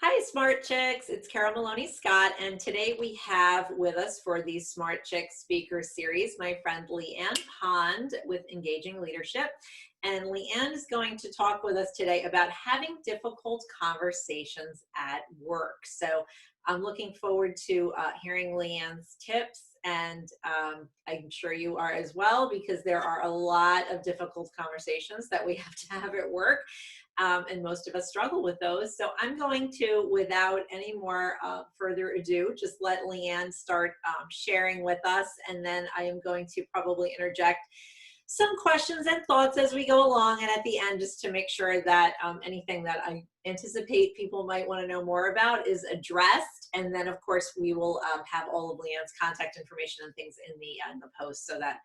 Hi, Smart Chicks. It's Carol Maloney Scott, and today we have with us for the Smart Chicks Speaker Series my friend Leanne Pond with Engaging Leadership. And Leanne is going to talk with us today about having difficult conversations at work. So I'm looking forward to hearing Leanne's tips, and I'm sure you are as well, because there are a lot of difficult conversations that we have to have at work. And most of us struggle with those. So I'm going to, without any more further ado, just let Leanne start sharing with us. And then I am going to probably interject some questions and thoughts as we go along. And at the end, just to make sure that anything that I anticipate people might want to know more about is addressed. And then, of course, we will have all of Leanne's contact information and things in the post so that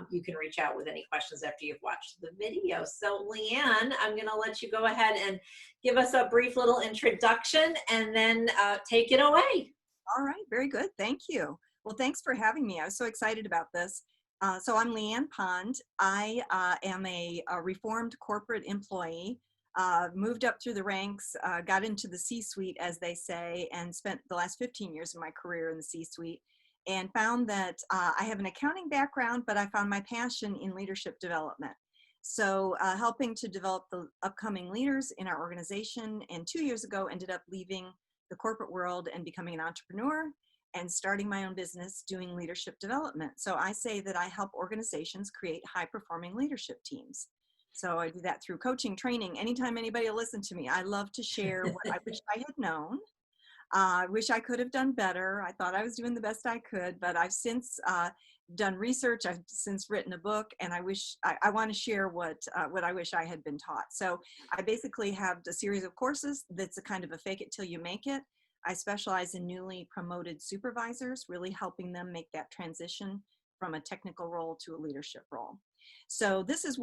you can reach out with any questions after you've watched the video. So Leanne, I'm going to let you go ahead and give us a brief little introduction and then take it away. All right, very good. Thank you. Well, thanks for having me. I was so excited about this. So I'm Leanne Pond. I am a reformed corporate employee, moved up through the ranks, got into the C-suite, as they say, and spent the last 15 years of my career in the C-suite, and found that I have an accounting background, but I found my passion in leadership development. So helping to develop the upcoming leaders in our organization, and 2 years ago ended up leaving the corporate world and becoming an entrepreneur and starting my own business doing leadership development. So I say that I help organizations create high-performing leadership teams. So I do that through coaching, training. Anytime anybody will listen to me, I love to share what I wish I had known. I wish I could have done better. I thought I was doing the best I could, but I've since done research. I've since written a book, and I want to share what I wish I had been taught. So I basically have a series of courses that's a kind of a fake it till you make it. I specialize in newly promoted supervisors, really helping them make that transition from a technical role to a leadership role. So this is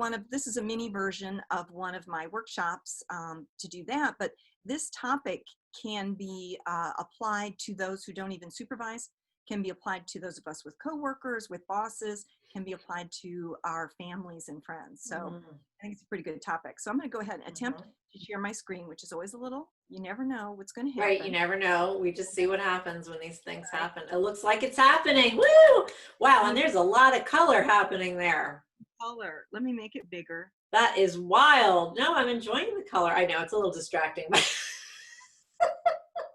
a mini version of one of my workshops to do that. But this topic can be applied to those who don't even supervise, can be applied to those of us with coworkers, with bosses, can be applied to our families and friends. So I think it's a pretty good topic. So I'm going to go ahead and attempt to share my screen, which is always a little, you never know what's going to happen. Right, you never know. We just see what happens when these things happen. It looks like it's happening. Woo! Wow, and there's a lot of color happening there. Color. Let me make it bigger. That is wild. No, I'm enjoying the color. I know it's a little distracting, but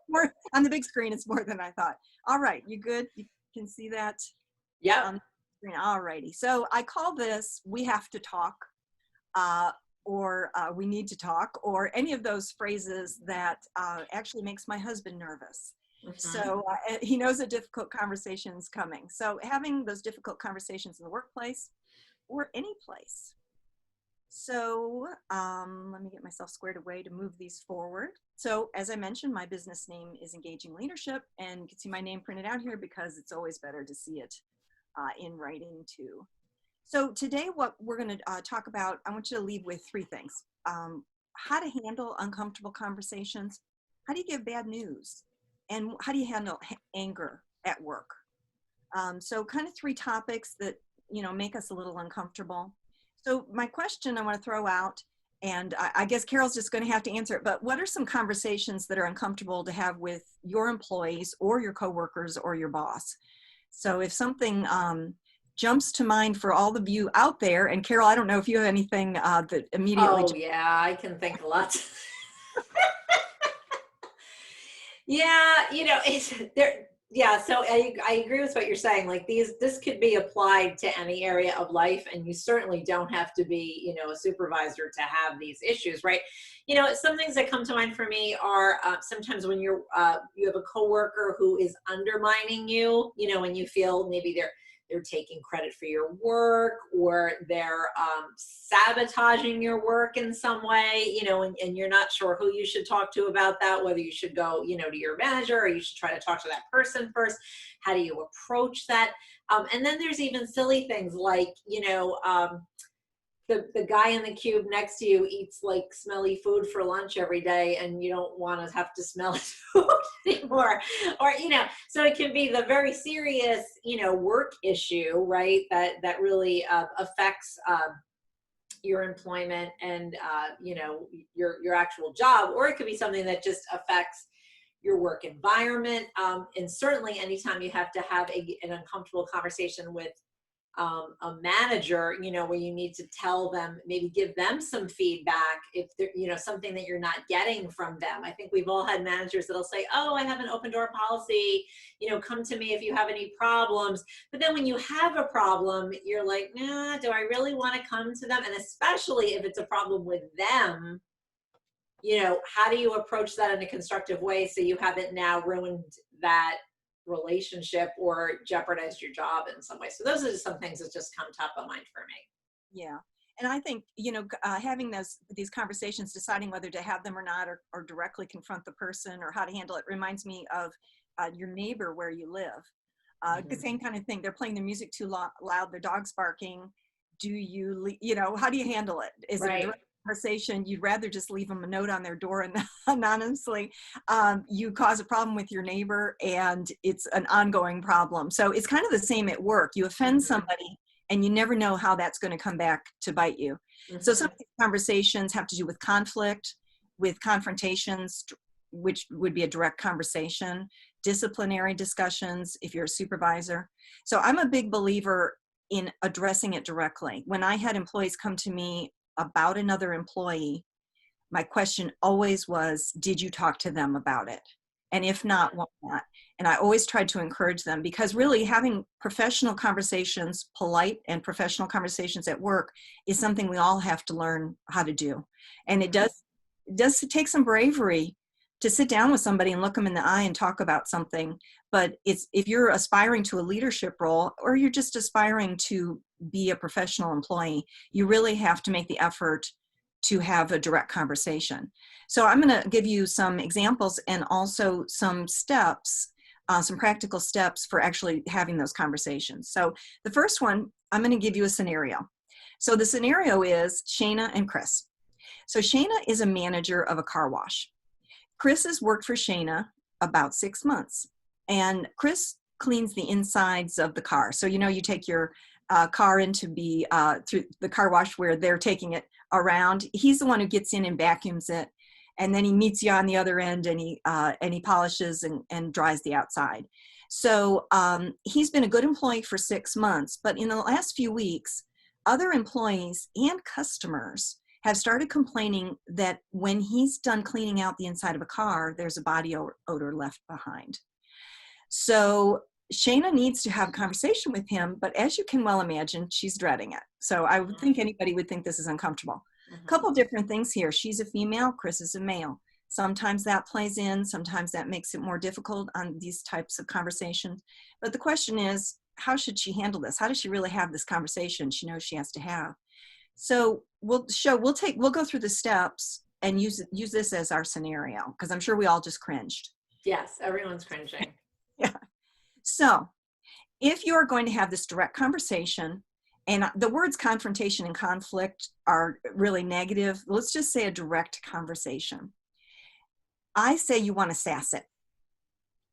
more on the big screen, it's more than I thought. All right, you good? You can see that? Yeah. All righty. So I call this "We Have to Talk," or "We Need to Talk," or any of those phrases that actually makes my husband nervous. So he knows a difficult conversation is coming. So having those difficult conversations in the workplace or any place. So let me get myself squared away to move these forward. So as I mentioned, my business name is Engaging Leadership, and you can see my name printed out here because it's always better to see it in writing too. So today what we're going to talk about, I want you to leave with three things. How to handle uncomfortable conversations, how do you give bad news, and how do you handle anger at work? So kind of three topics that make us a little uncomfortable. So my question I want to throw out, and I guess Carol's just going to have to answer it, but what are some conversations that are uncomfortable to have with your employees or your coworkers or your boss? So if something jumps to mind for all of you out there, and Carol, I don't know if you have anything that immediately. Oh, yeah, I can think a lot. Yeah, it's there. Yeah, so I agree with what you're saying. Like this could be applied to any area of life, and you certainly don't have to be, a supervisor to have these issues, right? Some things that come to mind for me are sometimes when you have a coworker who is undermining you, when you feel maybe they're taking credit for your work, or they're sabotaging your work in some way, and you're not sure who you should talk to about that, whether you should go, to your manager, or you should try to talk to that person first. How do you approach that? And then there's even silly things like, the guy in the cube next to you eats like smelly food for lunch every day, and you don't want to have to smell his food anymore. Or, so it can be the very serious, work issue, right? That really affects your employment and you know, your actual job, or it could be something that just affects your work environment. And certainly anytime you have to have an uncomfortable conversation with a manager, you know, where you need to tell them, maybe give them some feedback if they're, you know, something that you're not getting from them. I think we've all had managers that'll say, oh, I have an open door policy, you know, come to me if you have any problems. But then when you have a problem, you're like, nah, do I really want to come to them? And especially if it's a problem with them, you know, how do you approach that in a constructive way so you haven't now ruined that relationship or jeopardized your job in some way? So those are just some things that just come top of mind for me. Yeah. And I think, you know, having these conversations, deciding whether to have them or not, or directly confront the person or how to handle it, reminds me of your neighbor where you live. The same kind of thing. They're playing their music too loud, their dog's barking. Do you, you know, how do you handle it? Is it a direct conversation? You'd rather just leave them a note on their door and anonymously. You cause a problem with your neighbor and it's an ongoing problem. So it's kind of the same at work. You offend somebody and you never know how that's going to come back to bite you. So some of these conversations have to do with conflict, with confrontations, which would be a direct conversation, disciplinary discussions if you're a supervisor. So I'm a big believer in addressing it directly. When I had employees come to me about another employee, my question always was, did you talk to them about it? And if not, why not? And I always tried to encourage them, because really having professional conversations, polite and professional conversations at work, is something we all have to learn how to do. And it does take some bravery to sit down with somebody and look them in the eye and talk about something. But if you're aspiring to a leadership role, or you're just aspiring to be a professional employee, you really have to make the effort to have a direct conversation. So I'm going to give you some examples and also some steps, some practical steps for actually having those conversations. So the first one, I'm going to give you a scenario. So the scenario is Shana and Chris. So Shana is a manager of a car wash. Chris has worked for Shana about 6 months, and Chris cleans the insides of the car. So, you know, you take your car in to be through the car wash where they're taking it around. He's the one who gets in and vacuums it, and then he meets you on the other end, and he polishes and dries the outside. So he's been a good employee for 6 months, but in the last few weeks, other employees and customers have started complaining that when he's done cleaning out the inside of a car, there's a body odor left behind. So Shana needs to have a conversation with him, but as you can well imagine, she's dreading it. So I would think anybody would think this is uncomfortable. A couple different things here. She's a female, Chris is a male. Sometimes that plays in, sometimes that makes it more difficult on these types of conversations. But the question is, how should she handle this? How does she really have this conversation she knows she has to have? So we'll go through the steps and use this as our scenario, because I'm sure we all just cringed. Yes, everyone's cringing. Yeah. So if you're going to have this direct conversation, and the words confrontation and conflict are really negative, let's just say a direct conversation. I say you want to sass it.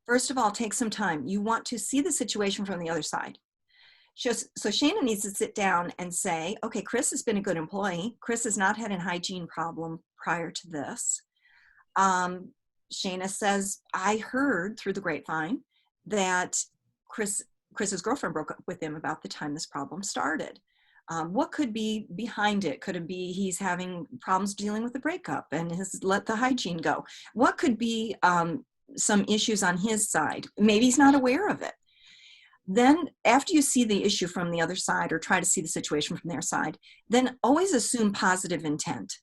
First of all, take some time. You want to see the situation from the other side. So Shana needs to sit down and say, okay, Chris has been a good employee. Chris has not had a hygiene problem prior to this. Shana says, I heard through the grapevine that Chris's girlfriend broke up with him about the time this problem started. What could be behind it? Could it be he's having problems dealing with the breakup and has let the hygiene go? What could be some issues on his side? Maybe he's not aware of it. Then after you see the issue from the other side, or try to see the situation from their side, then always assume positive intent.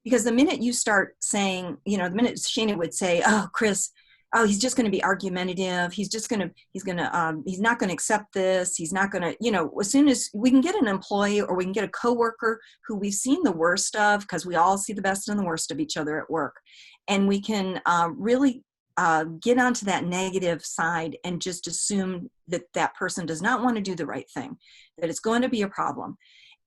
Because the minute you start saying, you know, the minute Shana would say, oh, Chris, oh, he's just going to be argumentative. He's not going to accept this. He's not going to, you know, as soon as we can get an employee or we can get a coworker who we've seen the worst of, because we all see the best and the worst of each other at work. And we can really get onto that negative side and just assume that that person does not want to do the right thing, that it's going to be a problem.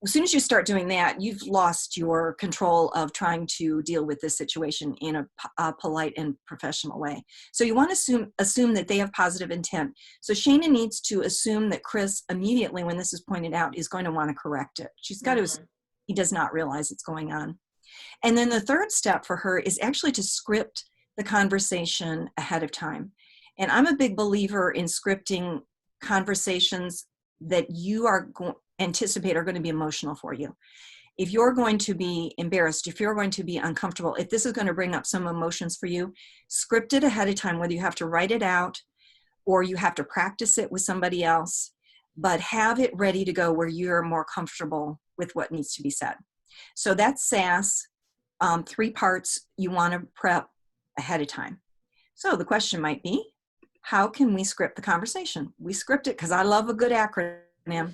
As soon as you start doing that, you've lost your control of trying to deal with this situation in a polite and professional way. So you want to assume that they have positive intent. So Shana needs to assume that Chris, immediately when this is pointed out, is going to want to correct it. She's got to assume. He does not realize it's going on. And then the third step for her is actually to script the conversation ahead of time. And I'm a big believer in scripting conversations that you anticipate are going to be emotional for you. If you're going to be embarrassed, if you're going to be uncomfortable, if this is going to bring up some emotions for you, script it ahead of time, whether you have to write it out or you have to practice it with somebody else, but have it ready to go where you're more comfortable with what needs to be said. So that's SAS. 3 parts you want to prep ahead of time. So the question might be, how can we script the conversation? We script it because I love a good acronym.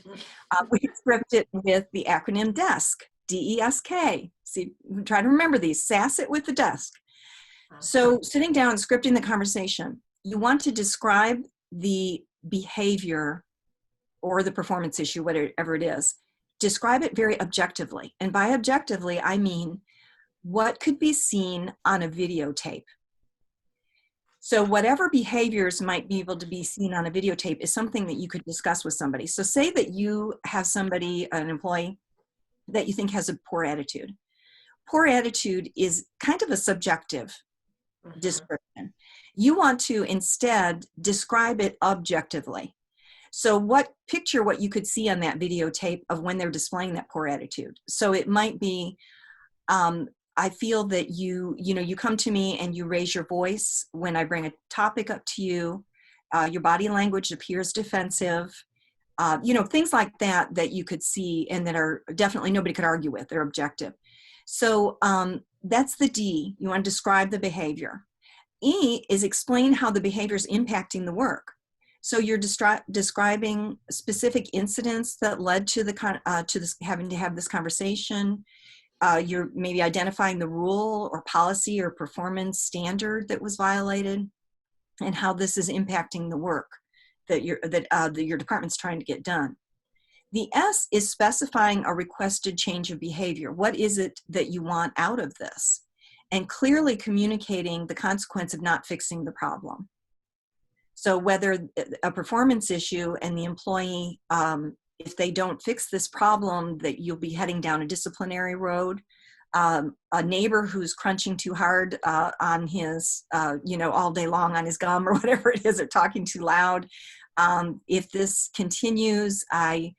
We script it with the acronym DESK, D-E-S-K. See, try to remember these. SAS it with the DESK. So sitting down and scripting the conversation, you want to describe the behavior or the performance issue, whatever it is. Describe it very objectively. And by objectively, I mean what could be seen on a videotape. So whatever behaviors might be able to be seen on a videotape is something that you could discuss with somebody. So say that you have somebody, an employee, that you think has a poor attitude. Poor attitude is kind of a subjective description. You want to instead describe it objectively. So picture what you could see on that videotape of when they're displaying that poor attitude. So it might be, I feel that you come to me and you raise your voice when I bring a topic up to you. Your body language appears defensive. Things like that you could see and that are definitely nobody could argue with. They're objective. So that's the D. You want to describe the behavior. E is explain how the behavior is impacting the work. So you're describing specific incidents that led to this, having to have this conversation. You're maybe identifying the rule or policy or performance standard that was violated and how this is impacting the work that your department's trying to get done. The S is specifying a requested change of behavior. What is it that you want out of this? And clearly communicating the consequence of not fixing the problem. So whether a performance issue and the employee, if they don't fix this problem, that you'll be heading down a disciplinary road. A neighbor who's crunching too hard on his, all day long on his gum or whatever it is, or talking too loud. If this continues, I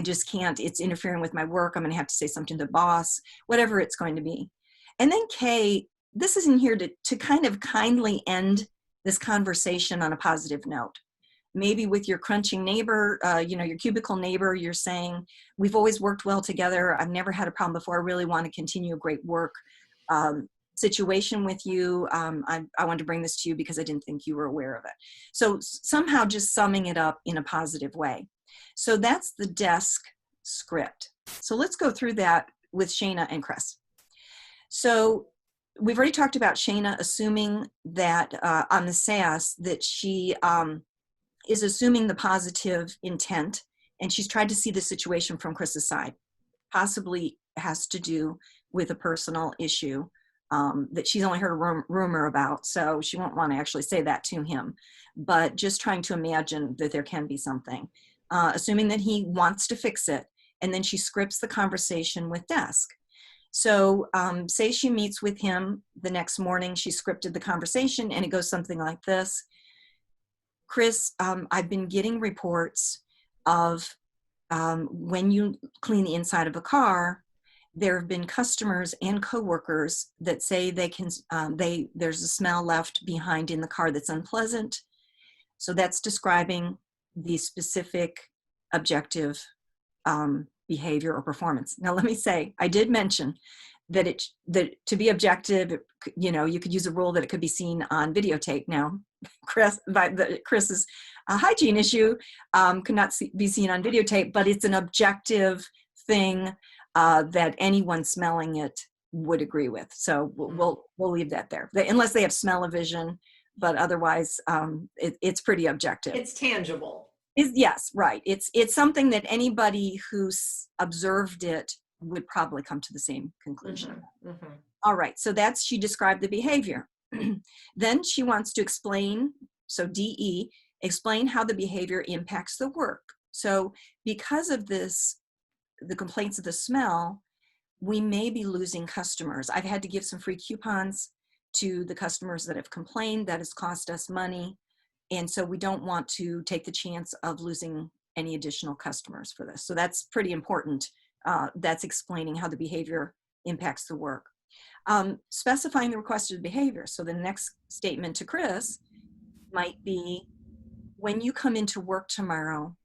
just can't, it's interfering with my work. I'm going to have to say something to the boss, whatever it's going to be. And then K, this is in here to kind of kindly end this conversation on a positive note. Maybe with your crunching neighbor, your cubicle neighbor, you're saying, we've always worked well together. I've never had a problem before. I really want to continue a great work situation with you. I wanted to bring this to you because I didn't think you were aware of it. So somehow just summing it up in a positive way. So that's the DESK script. So let's go through that with Shana and Chris. So we've already talked about Shana assuming that on the SAS that she is assuming the positive intent, and she's tried to see the situation from Chris's side. Possibly has to do with a personal issue that she's only heard a rumor about, so she won't want to actually say that to him, but just trying to imagine that there can be something. Assuming that he wants to fix it, and then she scripts the conversation with DESK. So say she meets with him the next morning, she scripted the conversation, and it goes something like this. Chris, I've been getting reports of when you clean the inside of a car, there have been customers and coworkers that say there's a smell left behind in the car that's unpleasant. So that's describing the specific objective behavior or performance. Now, let me say, I did mention that to be objective, you could use a rule that it could be seen on videotape. Now, Chris's hygiene issue could not be seen on videotape, but it's an objective thing that anyone smelling it would agree with. So we'll leave that there, unless they have smell-o-vision, but otherwise it's pretty objective. It's tangible. Yes, right. It's something that anybody who's observed it would probably come to the same conclusion. All right, so she described the behavior. Then she wants to explain, so DE, explain how the behavior impacts the work. So because of this, the complaints of the smell, we may be losing customers. I've had to give some free coupons to the customers that have complained. That has cost us money. And so we don't want to take the chance of losing any additional customers for this. So that's pretty important. That's explaining how the behavior impacts the work. Specifying the requested behavior. So the next statement to Chris might be, when you come into work tomorrow,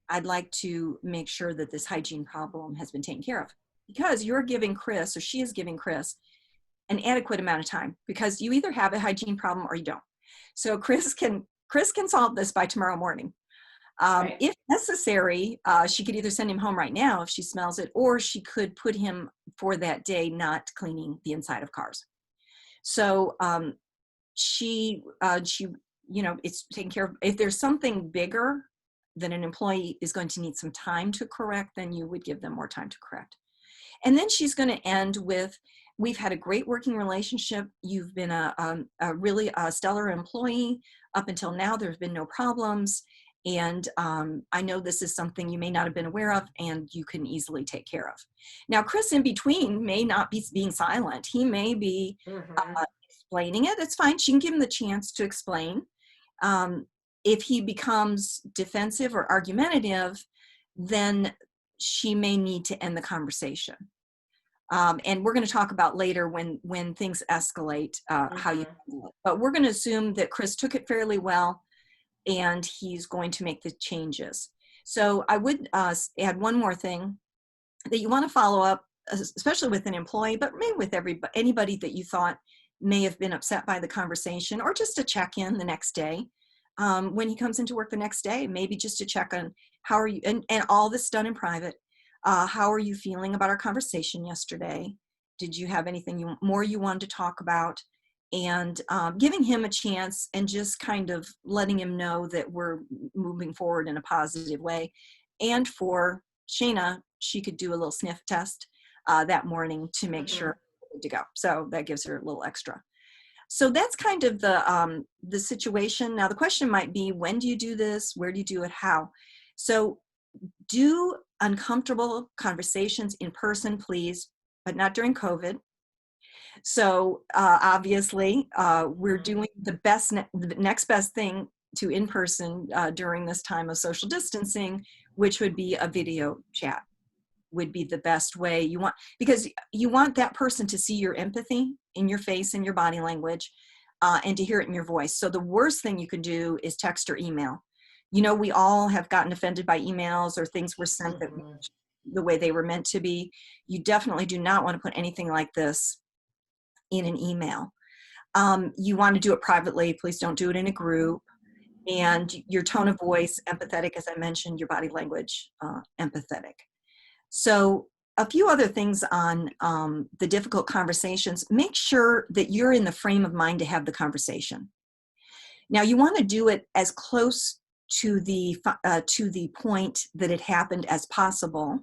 I'd like to make sure that this hygiene problem has been taken care of. Because you're giving Chris, or she is giving Chris, an adequate amount of time, because you either have a hygiene problem or you don't. So Chris can solve this by tomorrow morning. Right. If necessary, she could either send him home right now if she smells it, or she could put him for that day not cleaning the inside of cars. So she, it's taken care of. If there's something bigger that an employee is going to need some time to correct, then you would give them more time to correct. And then she's going to end with, we've had a great working relationship. You've been a really stellar employee. Up until now, there's been no problems. And I know this is something you may not have been aware of and you can easily take care of. Now, Chris in between may not be being silent. He may be explaining it. It's fine. She can give him the chance to explain. If he becomes defensive or argumentative, then she may need to end the conversation. And we're going to talk about later when things escalate, how you handle it. But we're going to assume that Chris took it fairly well and he's going to make the changes. So I would add one more thing that you want to follow up, especially with an employee, but maybe with anybody that you thought may have been upset by the conversation, or just to check in the next day. When he comes into work the next day, maybe just to check on how are you, and all this done in private. How are you feeling about our conversation yesterday? Did you have anything more you wanted to talk about? And giving him a chance and just kind of letting him know that we're moving forward in a positive way. And for Shayna, she could do a little sniff test that morning to make sure we're good to go. So that gives her a little extra. So that's kind of the situation. Now the question might be, when do you do this? Where do you do it? How? So do uncomfortable conversations in person, please, but not during COVID. So obviously, we're doing the next best thing to in person during this time of social distancing, which would be a video chat. Would be the best way because you want that person to see your empathy in your face and your body language, and to hear it in your voice. So the worst thing you can do is text or email. You know, we all have gotten offended by emails or things were sent that the way they were meant to be. You definitely do not want to put anything like this in an email. You want to do it privately. Please don't do it in a group. And your tone of voice, empathetic, as I mentioned, your body language, empathetic. So a few other things on the difficult conversations. Make sure that you're in the frame of mind to have the conversation. Now you want to do it as close to the point that it happened as possible,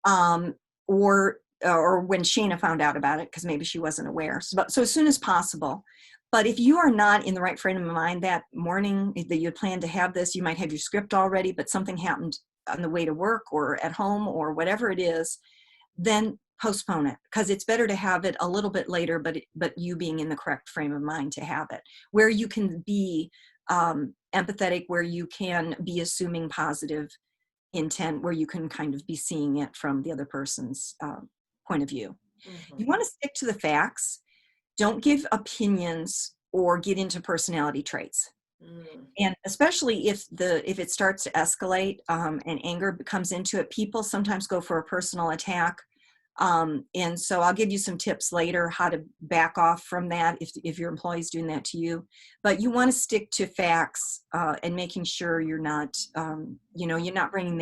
or when Shayna found out about it, because maybe she wasn't aware. So as soon as possible. But if you are not in the right frame of mind that morning that you had planned to have this, you might have your script already, but something happened on the way to work or at home or whatever it is, then postpone it, because it's better to have it a little bit later, but you being in the correct frame of mind to have it, where you can be empathetic, where you can be assuming positive intent, where you can kind of be seeing it from the other person's point of view. You want to stick to the facts. Don't give opinions or get into personality traits. And especially if it starts to escalate and anger comes into it, people sometimes go for a personal attack. And so I'll give you some tips later how to back off from that if your employee's doing that to you. But you want to stick to facts and making sure you're not, you're not bringing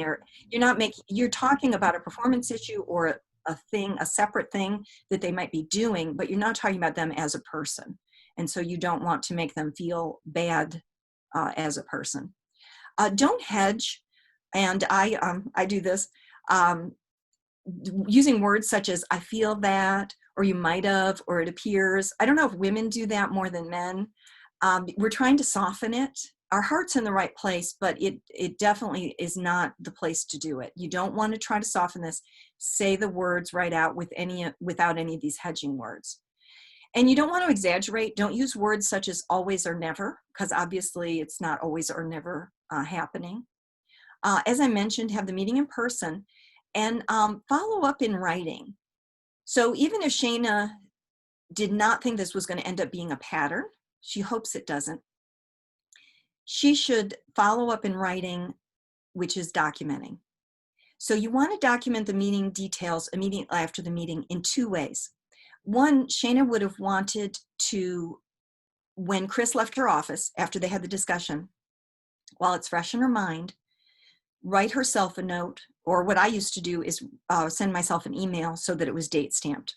you're talking about a performance issue or a separate thing that they might be doing, but you're not talking about them as a person. And so you don't want to make them feel bad as a person. Don't hedge. And I do this. Using words such as I feel that, or you might have, or it appears. I don't know if women do that more than men. We're trying to soften it. Our heart's in the right place, but it definitely is not the place to do it. You don't want to try to soften this. say the words right out without any of these hedging words. And you don't want to exaggerate. Don't use words such as always or never, because obviously it's not always or never happening. As I mentioned, have the meeting in person and follow up in writing. So even if Shana did not think this was going to end up being a pattern, she hopes it doesn't, she should follow up in writing, which is documenting. So you want to document the meeting details immediately after the meeting in two ways. One, Shana would have wanted to, when Chris left her office after they had the discussion, while it's fresh in her mind, write herself a note, or what I used to do is send myself an email so that it was date stamped.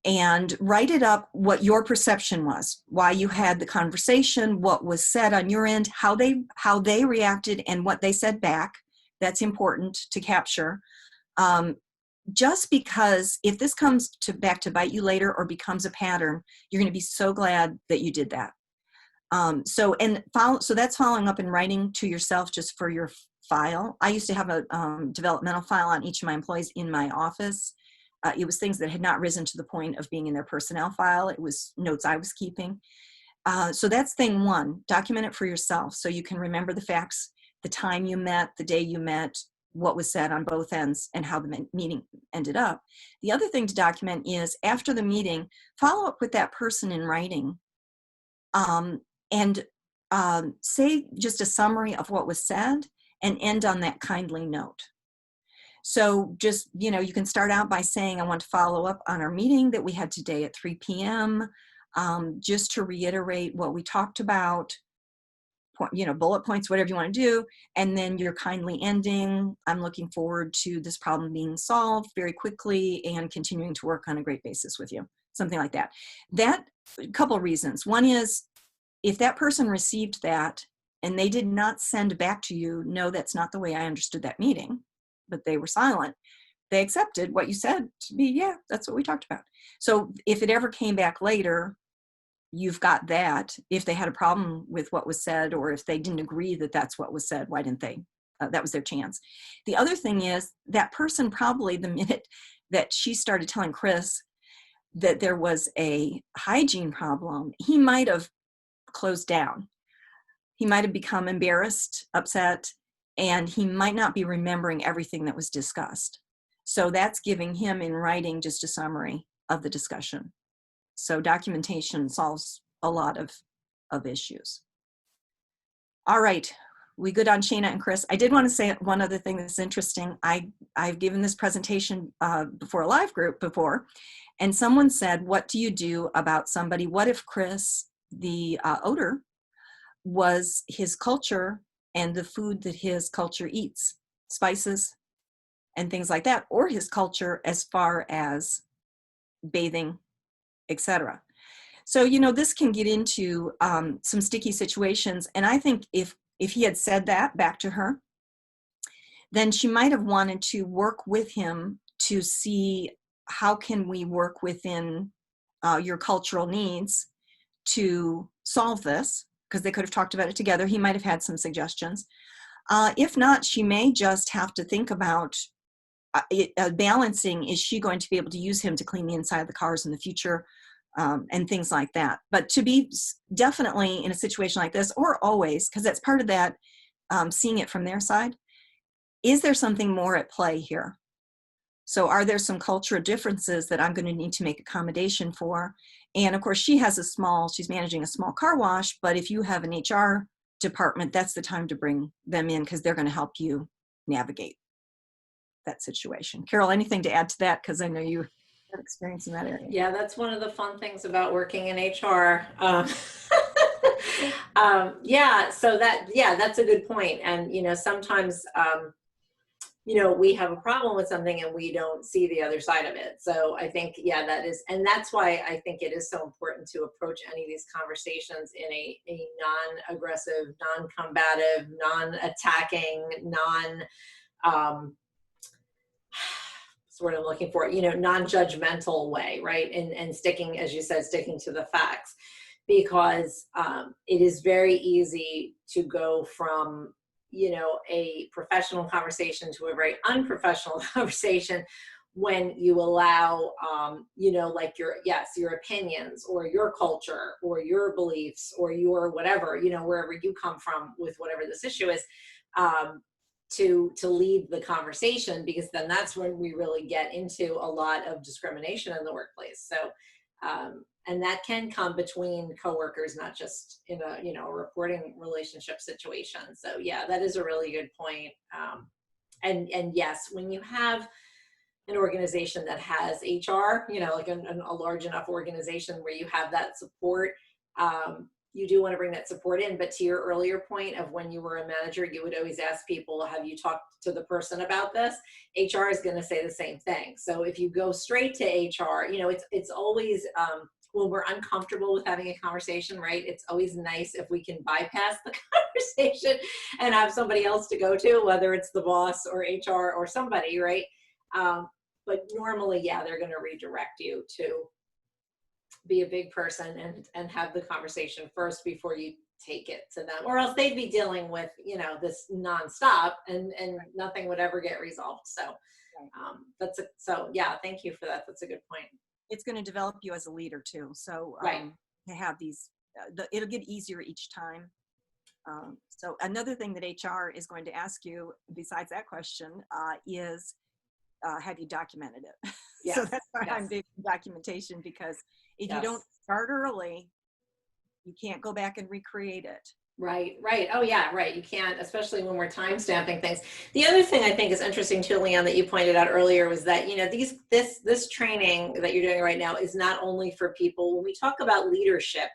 And write it up what your perception was, why you had the conversation, what was said on your end, how they reacted and what they said back. That's important to capture. Just because if this comes back to bite you later or becomes a pattern, you're going to be so glad that you did that. So that's following up in writing to yourself just for your file. I used to have a developmental file on each of my employees in my office. It was things that had not risen to the point of being in their personnel file. It was notes I was keeping. So that's thing one, document it for yourself so you can remember the facts, the time you met, the day you met, what was said on both ends, and how the meeting ended up. The other thing to document is after the meeting, follow up with that person in writing and say just a summary of what was said and end on that kindly note. So just, you can start out by saying, I want to follow up on our meeting that we had today at 3 p.m. Just to reiterate what we talked about, bullet points, whatever you want to do. And then your kindly ending, I'm looking forward to this problem being solved very quickly and continuing to work on a great basis with you. Something like that. That, a couple reasons. One is if that person received that and they did not send back to you, no, that's not the way I understood that meeting, but they were silent. They accepted what you said to be, yeah, that's what we talked about. So if it ever came back later, you've got that. If they had a problem with what was said, or if they didn't agree that that's what was said, why didn't they? That was their chance. The other thing is that person probably, the minute that she started telling Chris that there was a hygiene problem, he might have closed down. He might have become embarrassed, upset, and he might not be remembering everything that was discussed. So that's giving him in writing just a summary of the discussion. So documentation solves a lot of issues. All right, we good on Shana and Chris. I did want to say one other thing that's interesting. I've given this presentation before a live group before, and someone said, what do you do about somebody? What if Chris, the odor, was his culture and the food that his culture eats, spices and things like that, or his culture as far as bathing, etc. So, this can get into some sticky situations. And I think if he had said that back to her, then she might have wanted to work with him to see how can we work within your cultural needs to solve this, because they could have talked about it together. He might have had some suggestions. If not, she may just have to think about balancing, is she going to be able to use him to clean the inside of the cars in the future, and things like that. But to be definitely in a situation like this, or always, because that's part of that, seeing it from their side, is there something more at play here? So are there some cultural differences that I'm going to need to make accommodation for? And of course, she's managing a small car wash, but if you have an HR department, that's the time to bring them in, because they're going to help you navigate that situation. Carol, anything to add to that? Because I know you have experience in that area. Yeah, that's one of the fun things about working in HR. That's a good point. And, sometimes, we have a problem with something and we don't see the other side of it. So I think, and that's why I think it is so important to approach any of these conversations in a non-aggressive, non-combative, non-attacking, what I'm looking for, non-judgmental way, right? And sticking, as you said, sticking to the facts, because it is very easy to go from a professional conversation to a very unprofessional conversation when you allow, like your opinions or your culture or your beliefs or your whatever, wherever you come from with whatever this issue is, um, to lead the conversation, because then that's when we really get into a lot of discrimination in the workplace. So, and that can come between coworkers, not just in a reporting relationship situation. So yeah, that is a really good point. And yes, when you have an organization that has HR, like a large enough organization where you have that support, you do want to bring that support in. But to your earlier point of when you were a manager, you would always ask people, have you talked to the person about this? HR is going to say the same thing. So if you go straight to HR, it's always, when we're uncomfortable with having a conversation, right? It's always nice if we can bypass the conversation and have somebody else to go to, whether it's the boss or HR or somebody, right? But normally, yeah, they're going to redirect you to be a big person and have the conversation first before you take it to them, or else they'd be dealing with this nonstop, and nothing would ever get resolved. So so yeah, thank you for that. That's a good point. It's going to develop you as a leader too. So Right. to have these, it'll get easier each time. So another thing that HR is going to ask you besides that question is, have you documented it? Yes. So that's why Yes. I'm big on documentation, because if you Yes. don't start early, you can't go back and recreate it. Right. Oh yeah, right. You can't, especially when we're time stamping things. The other thing I think is interesting too, Leon, that you pointed out earlier was that, this training that you're doing right now is not only for people. When we talk about leadership,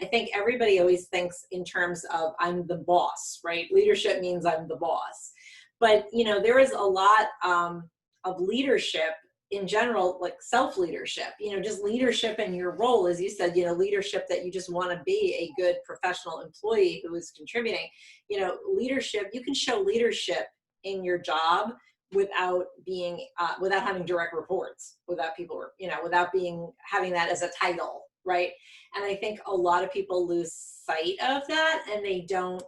I think everybody always thinks in terms of I'm the boss, right? Leadership means I'm the boss. But, there is a lot of leadership in general, like self-leadership, just leadership in your role, as you said, leadership that you just want to be a good professional employee who is contributing, leadership, you can show leadership in your job without being, without having direct reports, without people, without having that as a title. Right. And I think a lot of people lose sight of that, and they don't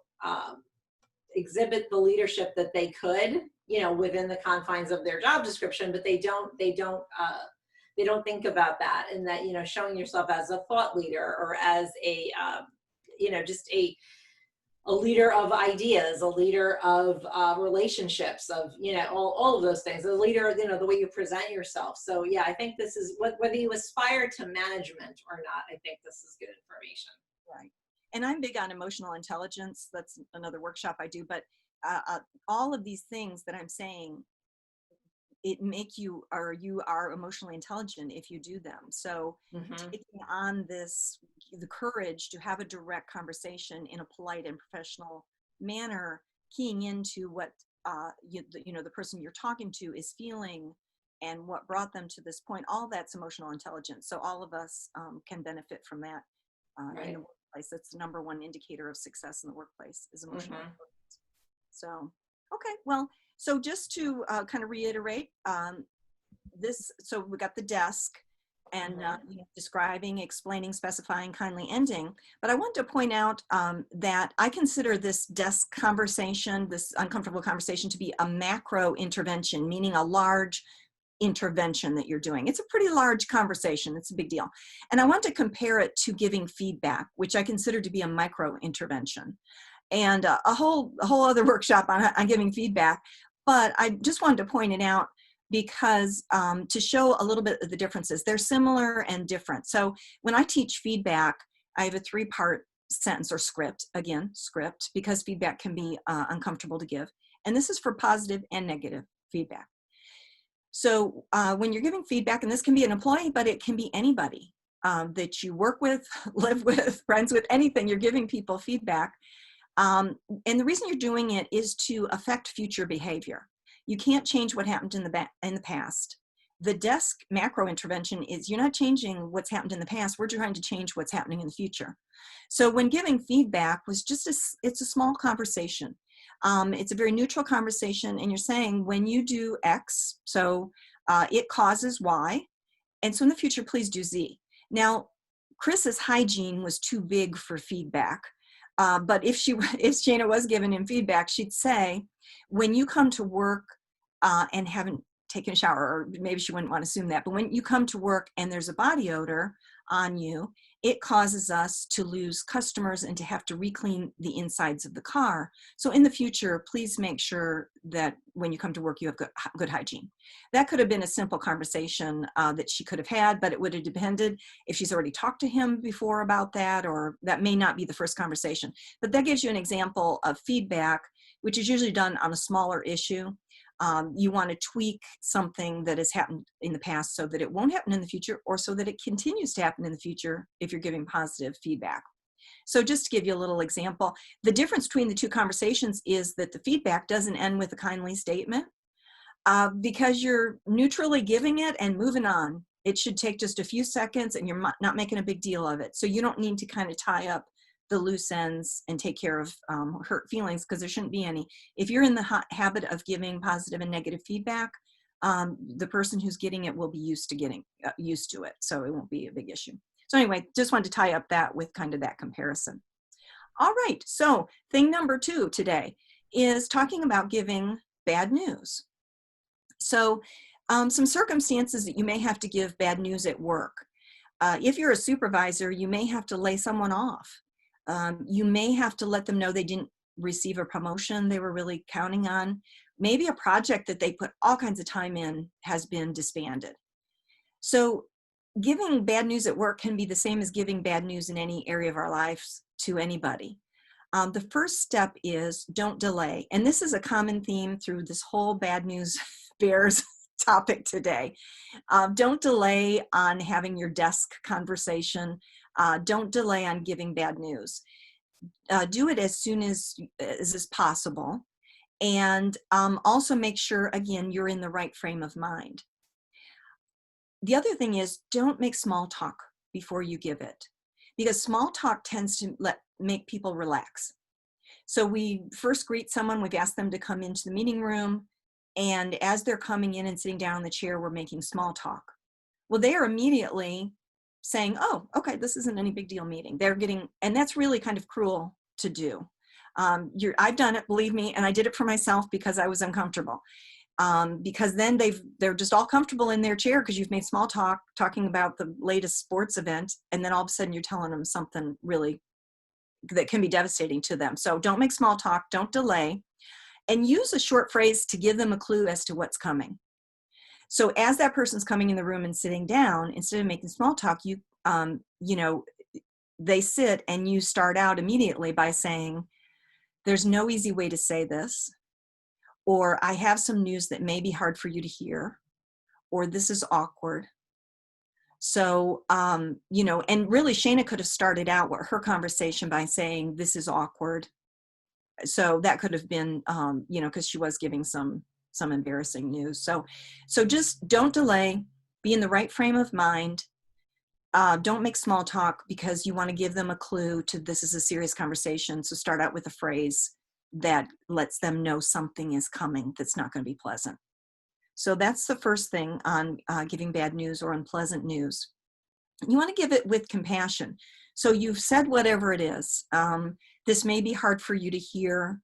exhibit the leadership that they could, within the confines of their job description, but they don't think about that, and that, showing yourself as a thought leader, or as a, just a leader of ideas, a leader of relationships, of, all of those things, a leader, the way you present yourself. So yeah, I think this is whether you aspire to management or not, I think this is good information. Right. And I'm big on emotional intelligence. That's another workshop I do. But all of these things that I'm saying, it make you, or you are emotionally intelligent if you do them. So taking on the courage to have a direct conversation in a polite and professional manner, keying into what the person you're talking to is feeling and what brought them to this point, all that's emotional intelligence. So all of us can benefit from that in the workplace. That's the number one indicator of success in the workplace, is emotional intelligence. So, okay, well, so just to kind of reiterate, so we got the desk and describing, explaining, specifying, kindly ending. But I want to point out that I consider this desk conversation, this uncomfortable conversation, to be a macro intervention, meaning a large intervention that you're doing. It's a pretty large conversation. It's a big deal. And I want to compare it to giving feedback, which I consider to be a micro intervention. And a whole other workshop on giving feedback. But I just wanted to point it out because to show a little bit of the differences. They're similar and different. So when I teach feedback, I have a 3-part sentence or script, again, script, because feedback can be uncomfortable to give. And this is for positive and negative feedback. So when you're giving feedback, and this can be an employee, but it can be anybody that you work with, live with, friends with, anything, you're giving people feedback. And the reason you're doing it is to affect future behavior. You can't change what happened in the past. The desk macro intervention is you're not changing what's happened in the past. We're trying to change what's happening in the future. So when giving feedback was just it's a small conversation. It's a very neutral conversation, and you're saying when you do X, so it causes Y, and so in the future, please do Z. Now, Chris's hygiene was too big for feedback. But if if Shana was giving him feedback, she'd say, when you come to work and haven't taken a shower, or maybe she wouldn't want to assume that, but when you come to work and there's a body odor on you, it causes us to lose customers and to have to re-clean the insides of the car. So in the future, please make sure that when you come to work, you have good hygiene. That could have been a simple conversation that she could have had, but it would have depended if she's already talked to him before about that, or that may not be the first conversation. But that gives you an example of feedback, which is usually done on a smaller issue. You want to tweak something that has happened in the past so that it won't happen in the future, or so that it continues to happen in the future if you're giving positive feedback. So just to give you a little example, the difference between the two conversations is that the feedback doesn't end with a kindly statement because you're neutrally giving it and moving on. It should take just a few seconds and you're not making a big deal of it. So you don't need to kind of tie up the loose ends and take care of hurt feelings, because there shouldn't be any. If you're in the habit of giving positive and negative feedback, the person who's getting it will be used to it, so it won't be a big issue. So anyway, just wanted to tie up that with kind of that comparison. All right, so thing number 2 today is talking about giving bad news. So some circumstances that you may have to give bad news at work. If you're a supervisor, you may have to lay someone off. You may have to let them know they didn't receive a promotion they were really counting on. Maybe a project that they put all kinds of time in has been disbanded. So giving bad news at work can be the same as giving bad news in any area of our lives to anybody. The first step is don't delay. And this is a common theme through this whole bad news bears topic today. Don't delay on having your desk conversation. Don't delay on giving bad news. Do it as soon as is possible. And also make sure, again, you're in the right frame of mind. The other thing is, don't make small talk before you give it, because small talk tends to make people relax. So we first greet someone, we've asked them to come into the meeting room, and as they're coming in and sitting down in the chair, we're making small talk. Well, they are immediately saying, oh, okay, this isn't any big deal meeting. They're getting, and that's really kind of cruel to do. I've done it, believe me, and I did it for myself because I was uncomfortable. Because then they're just all comfortable in their chair because you've made small talk, talking about the latest sports event, and then all of a sudden you're telling them something really that can be devastating to them. So don't make small talk, don't delay, and use a short phrase to give them a clue as to what's coming. So as that person's coming in the room and sitting down, instead of making small talk, they sit and you start out immediately by saying, there's no easy way to say this, or I have some news that may be hard for you to hear, or this is awkward. So, and really Shana could have started out her conversation by saying, this is awkward. So that could have been, because she was giving some embarrassing news. So just don't delay, be in the right frame of mind. Don't make small talk because you want to give them a clue to this is a serious conversation. So start out with a phrase that lets them know something is coming that's not going to be pleasant. So that's the first thing on giving bad news or unpleasant news. You want to give it with compassion. So you've said whatever it is. This may be hard for you to hear,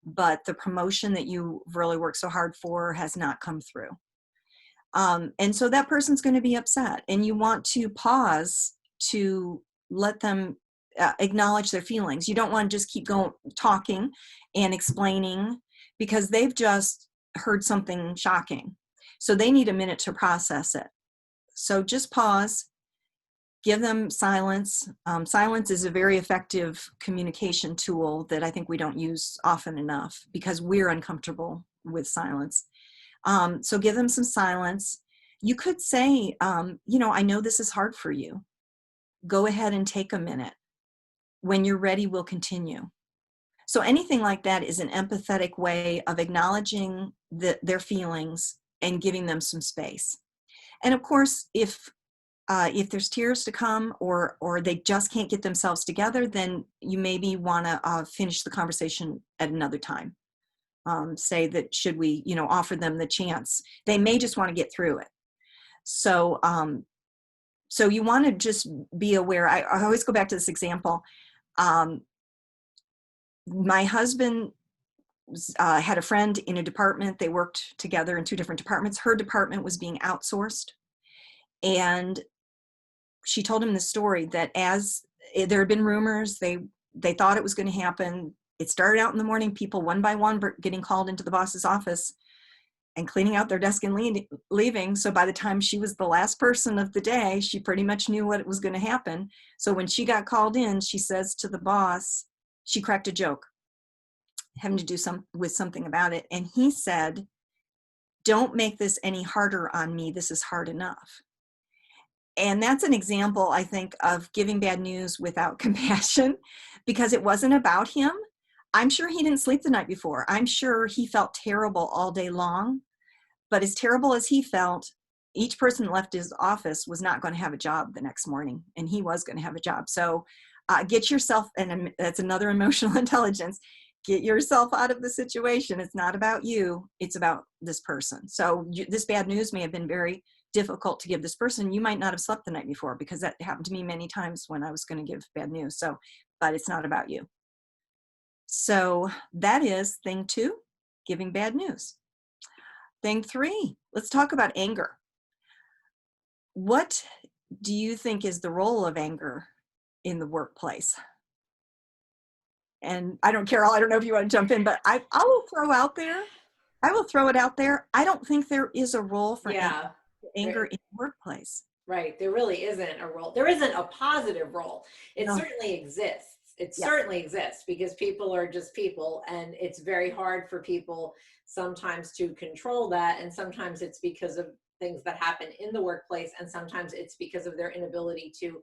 but the promotion that you really worked so hard for has not come through. And so that person's going to be upset, and you want to pause to let them acknowledge their feelings. You don't want to just keep talking and explaining, because they've just heard something shocking. So they need a minute to process it. So just pause, give them silence. Silence is a very effective communication tool that I think we don't use often enough because we're uncomfortable with silence. So give them some silence. You could say, I know this is hard for you. Go ahead and take a minute. When you're ready, we'll continue. So anything like that is an empathetic way of acknowledging their feelings and giving them some space. And of course, if there's tears to come or they just can't get themselves together, then you maybe want to finish the conversation at another time. Say that should we, offer them the chance. They may just want to get through it. So you want to just be aware. I always go back to this example. My husband had a friend in a department. They worked together in two different departments. Her department was being outsourced. And she told him the story that as there had been rumors, they thought it was going to happen. It started out in the morning, people one by one getting called into the boss's office and cleaning out their desk and leaving. So by the time she was the last person of the day, she pretty much knew what was going to happen. So when she got called in, she says to the boss, she cracked a joke having to do with something about it. And he said, "Don't make this any harder on me. This is hard enough." And that's an example, I think, of giving bad news without compassion, because it wasn't about him. I'm sure he didn't sleep the night before. I'm sure he felt terrible all day long. But as terrible as he felt, each person that left his office was not going to have a job the next morning, and he was going to have a job. So get yourself, and that's another emotional intelligence, get yourself out of the situation. It's not about you. It's about this person. So this bad news may have been very difficult to give this person. You might not have slept the night before, because that happened to me many times when I was going to give bad news. So, but it's not about you. So that is thing 2, giving bad news. Thing 3, let's talk about anger. What do you think is the role of anger in the workplace? And I don't, Carol, I don't know if you want to jump in, but I will throw it out there. I don't think there is a role for Yeah. anger in the workplace. Right. There really isn't a role. There isn't a positive role. It No. certainly exists. It Yeah. certainly exists because people are just people, and it's very hard for people sometimes to control that. And sometimes it's because of things that happen in the workplace, and sometimes it's because of their inability to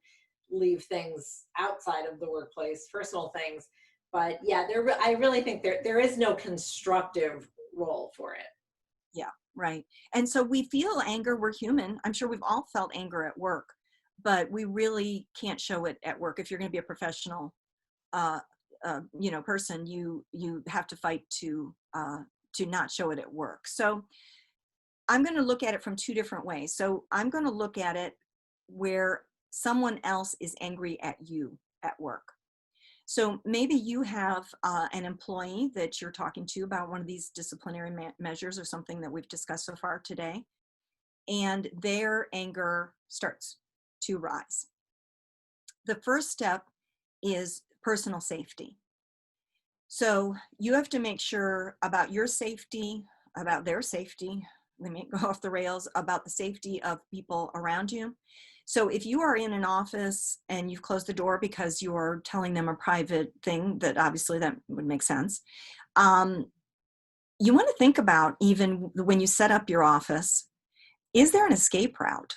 leave things outside of the workplace, personal things. But yeah, I really think there is no constructive role for it. Yeah, right. And so we feel anger. We're human. I'm sure we've all felt anger at work, but we really can't show it at work. If you're going to be a professional, uh, person, you have to fight to not show it at work. So I'm going to look at it from 2 different ways. So I'm going to look at it where someone else is angry at you at work. So maybe you have an employee that you're talking to about one of these disciplinary measures or something that we've discussed so far today, and their anger starts to rise. The first step is personal safety. So you have to make sure about your safety, about their safety. They may go off the rails, about the safety of people around you. So if you are in an office and you've closed the door because you're telling them a private thing, that obviously that would make sense. You want to think about, even when you set up your office, is there an escape route?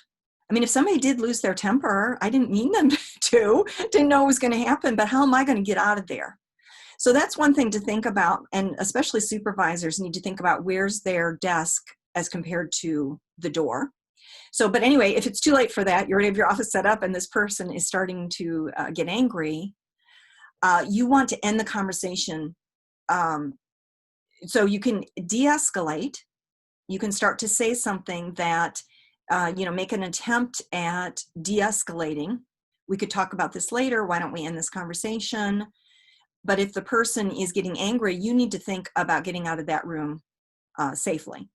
I mean, if somebody did lose their temper, I didn't mean them to, didn't know it was going to happen, but how am I going to get out of there? So that's one thing to think about, and especially supervisors need to think about, where's their desk as compared to the door. So, but anyway, if it's too late for that, you already have your office set up and this person is starting to get angry, you want to end the conversation. So you can de-escalate. You can start to say something that, make an attempt at de-escalating. We could talk about this later. Why don't we end this conversation? But if the person is getting angry, you need to think about getting out of that room safely.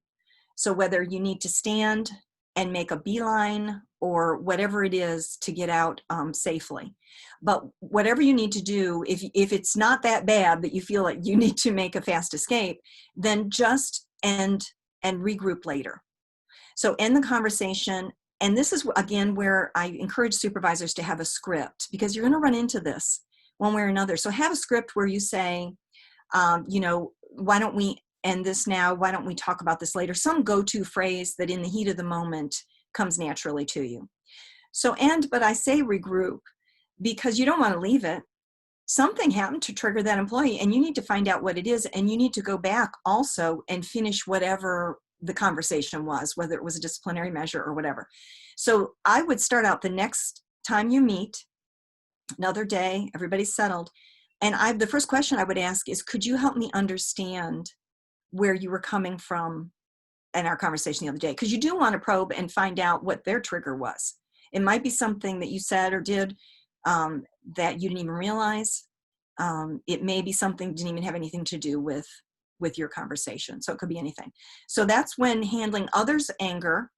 So whether you need to stand and make a beeline or whatever it is to get out safely. But whatever you need to do, if it's not that bad that you feel like you need to make a fast escape, then just end and regroup later. So end the conversation. And this is, again, where I encourage supervisors to have a script, because you're going to run into this one way or another. So have a script where you say, why don't we end this now? Why don't we talk about this later? Some go-to phrase that in the heat of the moment comes naturally to you. So end, but I say regroup, because you don't want to leave it. Something happened to trigger that employee, and you need to find out what it is, and you need to go back also and finish whatever the conversation was, whether it was a disciplinary measure or whatever. So I would start out the next time you meet, another day, everybody's settled, and the first question I would ask is, could you help me understand where you were coming from in our conversation the other day? Because you do want to probe and find out what their trigger was. It might be something that you said or did that you didn't even realize. It may be something that didn't even have anything to do with your conversation. So it could be anything. So that's when handling others' anger.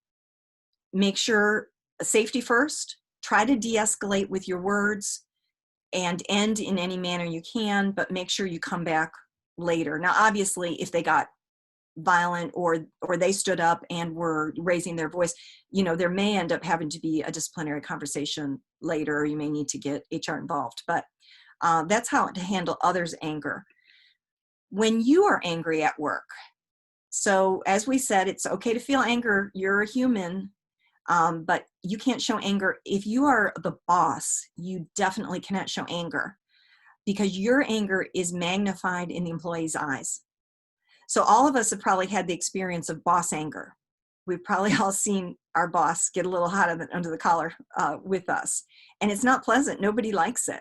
Make sure safety first. Try to de-escalate with your words and end in any manner you can, but make sure you come back later. Now, obviously, if they got violent or they stood up and were raising their voice, there may end up having to be a disciplinary conversation later, or you may need to get HR involved. But that's how to handle others' anger. When you are angry at work, so as we said, it's okay to feel anger. You're a human, but you can't show anger. If you are the boss, you definitely cannot show anger because your anger is magnified in the employee's eyes. So all of us have probably had the experience of boss anger. We've probably all seen our boss get a little hot under the collar with us. And it's not pleasant. Nobody likes it.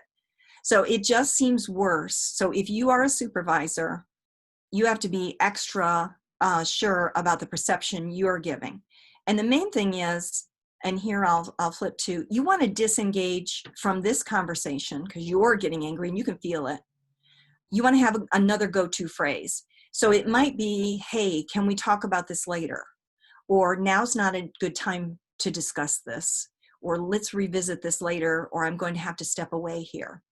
So it just seems worse. So if you are a supervisor, you have to be extra sure about the perception you're giving. And the main thing is, and here I'll flip to, you want to disengage from this conversation because you're getting angry and you can feel it. You want to have another go-to phrase. So it might be, hey, can we talk about this later? Or now's not a good time to discuss this. Or let's revisit this later, or I'm going to have to step away here.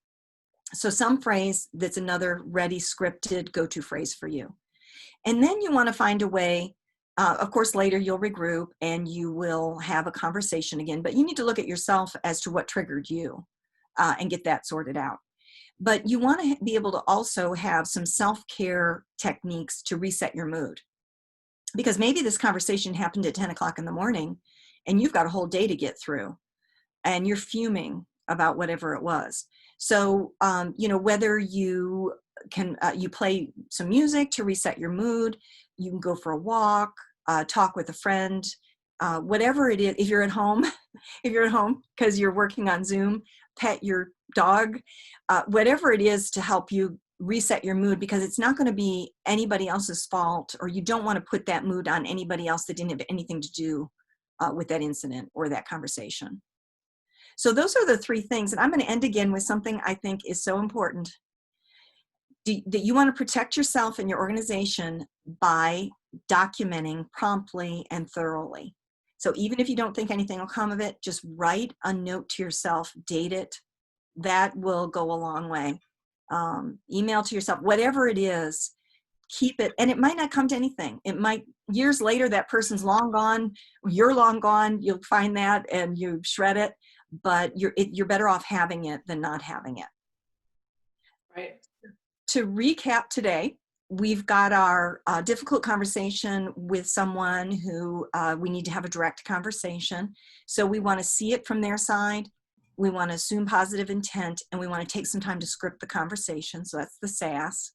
So some phrase that's another ready scripted go-to phrase for you. And then you want to find a way, of course, later you'll regroup and you will have a conversation again, but you need to look at yourself as to what triggered you and get that sorted out. But you want to be able to also have some self-care techniques to reset your mood. Because maybe this conversation happened at 10 o'clock in the morning and you've got a whole day to get through and you're fuming about whatever it was. So, whether you can, you play some music to reset your mood, you can go for a walk, talk with a friend, whatever it is. If you're at home, because you're working on Zoom, pet your dog, whatever it is to help you reset your mood, because it's not going to be anybody else's fault, or you don't want to put that mood on anybody else that didn't have anything to do with that incident or that conversation. So those are the three things. And I'm going to end again with something I think is so important. That you want to protect yourself and your organization by documenting promptly and thoroughly. So even if you don't think anything will come of it, just write a note to yourself, date it. That will go a long way. Email to yourself, whatever it is, keep it. And it might not come to anything. It might, years later, that person's long gone, you're long gone, you'll find that and you shred it, but you're better off having it than not having it. Right. To recap today, we've got our difficult conversation with someone who we need to have a direct conversation. So we want to see it from their side. We want to assume positive intent, and we want to take some time to script the conversation. So that's the SAS.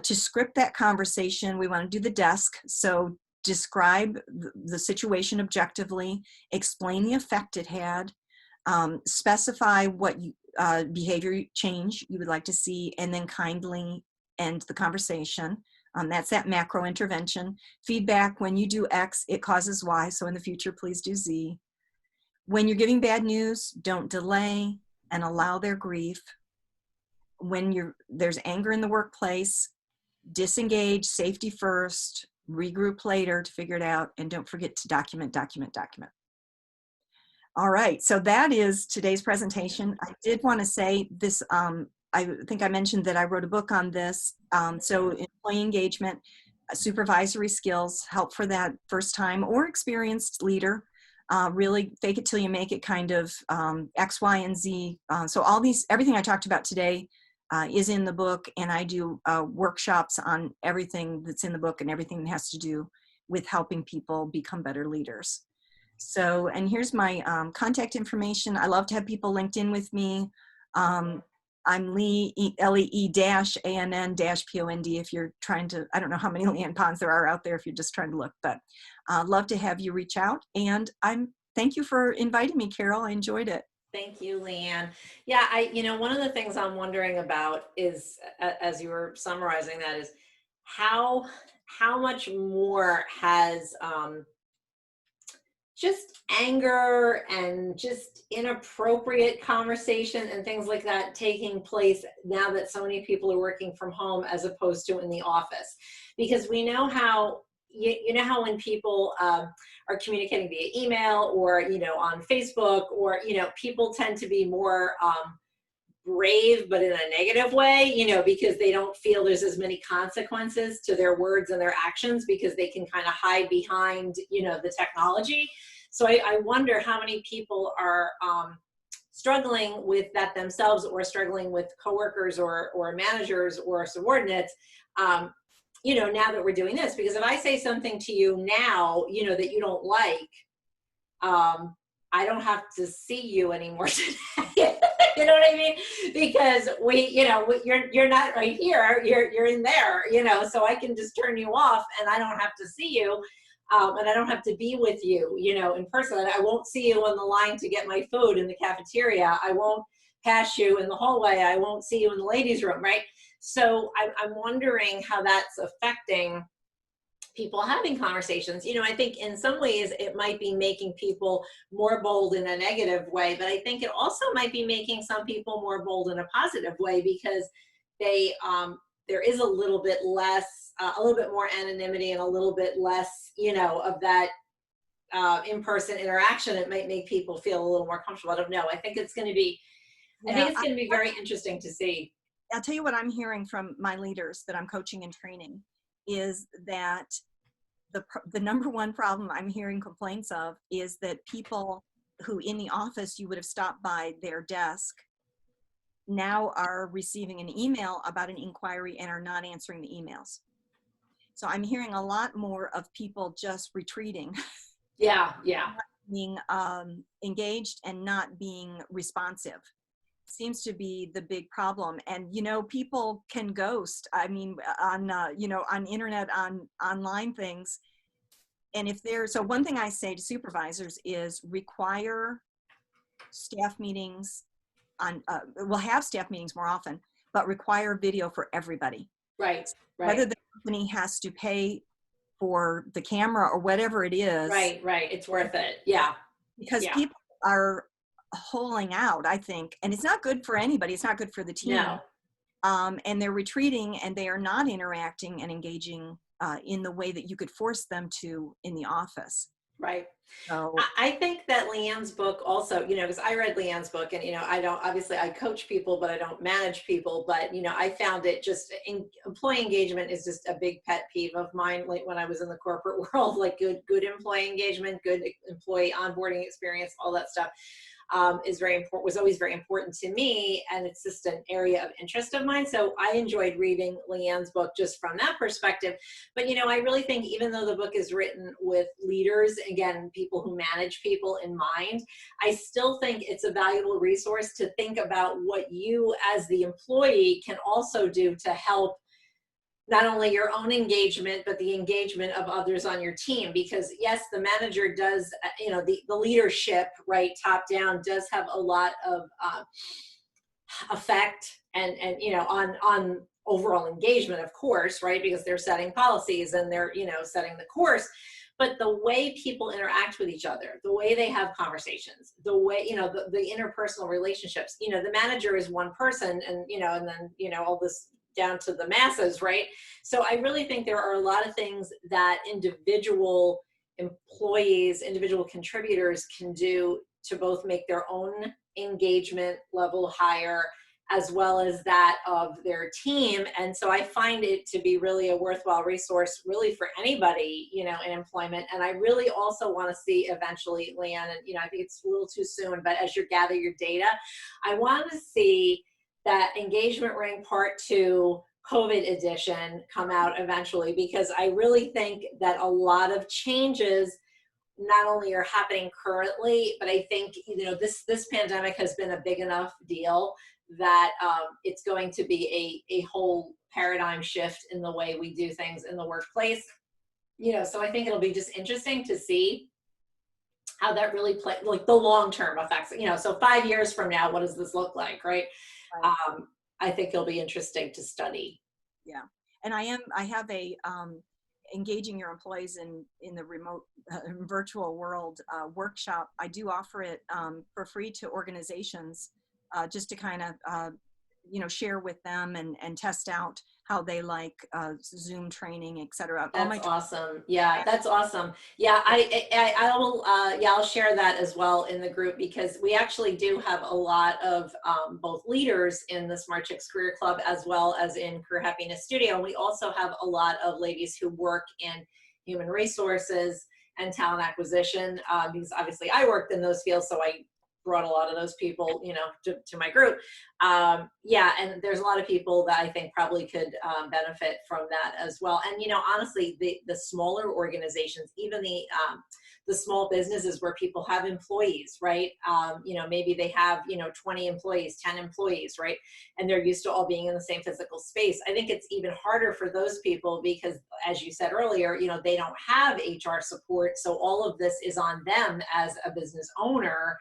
To script that conversation, we want to do the DESC. So describe the situation objectively, explain the effect it had, specify what behavior change you would like to see, and then kindly end the conversation. That's that macro intervention. Feedback: when you do X, it causes Y, so in the future, please do Z. When you're giving bad news, don't delay and allow their grief. When there's anger in the workplace, disengage, safety first, regroup later to figure it out, and don't forget to document, document, document. All right, so that is today's presentation. I did want to say this, I think I mentioned that I wrote a book on this. So employee engagement, supervisory skills, help for that first time or experienced leader. Really fake it till you make it kind of X, Y, and Z. So all these, everything I talked about today is in the book, and I do workshops on everything that's in the book and everything that has to do with helping people become better leaders. So, and here's my contact information. I love to have people linked in with me. I'm Lee, Lee-ANN-POND if you're trying to, I don't know how many Leanne Ponds there are out there if you're just trying to look, but love to have you reach out. And thank you for inviting me, Carol. I enjoyed it. Thank you, Leanne. Yeah, one of the things I'm wondering about is, as you were summarizing that, is how much more has just anger and just inappropriate conversation and things like that taking place now that so many people are working from home as opposed to in the office. Because we know how, you know how when people are communicating via email or, on Facebook, or, people tend to be more brave, but in a negative way, because they don't feel there's as many consequences to their words and their actions because they can kind of hide behind, the technology. So I wonder how many people are struggling with that themselves, or struggling with coworkers or managers or subordinates, now that we're doing this. Because if I say something to you now, that you don't like, I don't have to see you anymore today. You know what I mean? Because you're not right here. You're in there. So I can just turn you off, and I don't have to see you, and I don't have to be with you. In person. I won't see you on the line to get my food in the cafeteria. I won't pass you in the hallway. I won't see you in the ladies' room. Right. So I'm wondering how that's affecting people having conversations. I think in some ways it might be making people more bold in a negative way, but I think it also might be making some people more bold in a positive way, because there is a little bit less, a little bit more anonymity, and a little bit less, of that in-person interaction. It might make people feel a little more comfortable. I don't know. I think it's going to be, very interesting to see. I'll tell you what I'm hearing from my leaders that I'm coaching and training is that the number one problem I'm hearing complaints of is that people who in the office you would have stopped by their desk now are receiving an email about an inquiry and are not answering the emails. So I'm hearing a lot more of people just retreating. Yeah. Being engaged and not being responsive seems to be the big problem. And people can ghost, on on internet, on online things. And so one thing I say to supervisors is require staff meetings we'll have staff meetings more often, but require video for everybody. Right. Whether the company has to pay for the camera or whatever it is. Right. It's worth it. Yeah. Because people are holing out, I think, and it's not good for anybody. It's not good for the team. No. And they're retreating, and they are not interacting and engaging in the way that you could force them to in the office. Right. So I think that Leanne's book also, because I read Leanne's book, and, obviously I coach people, but I don't manage people. But, I found it just, employee engagement is just a big pet peeve of mine. Like when I was in the corporate world, like good employee engagement, good employee onboarding experience, all that stuff. Was always very important to me, and it's just an area of interest of mine. So I enjoyed reading Leanne's book just from that perspective. But I really think, even though the book is written with leaders, again, people who manage people in mind, I still think it's a valuable resource to think about what you as the employee can also do to help not only your own engagement, but the engagement of others on your team. Because yes, the manager does, the leadership, right, top down, does have a lot of effect and on overall engagement, of course, right, because they're setting policies and they're, setting the course. But the way people interact with each other, the way they have conversations, the way, the interpersonal relationships, the manager is one person, and, and then, all this down to the masses, right? So I really think there are a lot of things that individual employees, individual contributors can do to both make their own engagement level higher, as well as that of their team. And so I find it to be really a worthwhile resource, really, for anybody, in employment. And I really also want to see eventually, Leanne, and, I think it's a little too soon, but as you gather your data, I want to see that Engagement Ring Part 2 COVID edition come out eventually, because I really think that a lot of changes not only are happening currently, but I think, this pandemic has been a big enough deal that it's going to be a whole paradigm shift in the way we do things in the workplace. So I think it'll be just interesting to see how that really plays, like the long-term effects, so 5 years from now, what does this look like, right? I think it'll be interesting to study. Yeah. And I have a engaging your employees in the remote virtual world workshop. I do offer it for free to organizations, just to kind of share with them and test out how they like Zoom training, etc. That's awesome. Yeah, that's awesome. Yeah, I will. Yeah, I'll share that as well in the group, because we actually do have a lot of both leaders in the Smart Chicks Career Club as well as in Career Happiness Studio. And we also have a lot of ladies who work in human resources and talent acquisition, because obviously I worked in those fields, so I brought a lot of those people, to my group. Yeah, and there's a lot of people that I think probably could benefit from that as well. And honestly, the smaller organizations, even the small businesses where people have employees, right? Maybe they have 20 employees, 10 employees, right? And they're used to all being in the same physical space. I think it's even harder for those people because, as you said earlier, they don't have HR support, so all of this is on them as a business owner.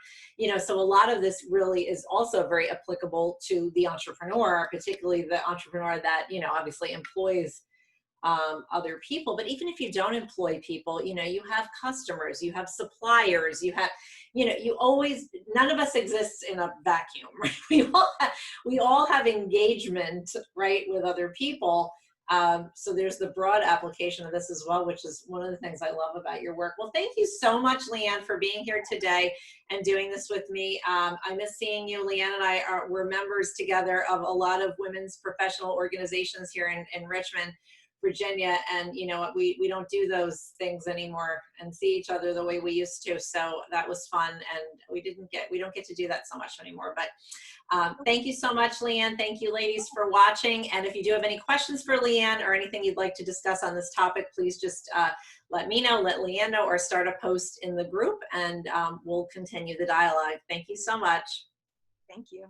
So a lot of this really is also very applicable to the entrepreneur, particularly the entrepreneur that, obviously employs other people. But even if you don't employ people, you have customers, you have suppliers, you have, you always, none of us exists in a vacuum, right? We all have engagement, right, with other people. So there's the broad application of this as well, which is one of the things I love about your work. Well, thank you so much, Leanne, for being here today and doing this with me. I miss seeing you. Leanne and I we're members together of a lot of women's professional organizations here in Richmond, Virginia, and we don't do those things anymore and see each other the way we used to. So that was fun, and we don't get to do that so much anymore. But thank you so much, Leanne. Thank you, ladies, for watching. And if you do have any questions for Leanne or anything you'd like to discuss on this topic, please just let me know, let Leanne know, or start a post in the group, and we'll continue the dialogue. Thank you so much. Thank you.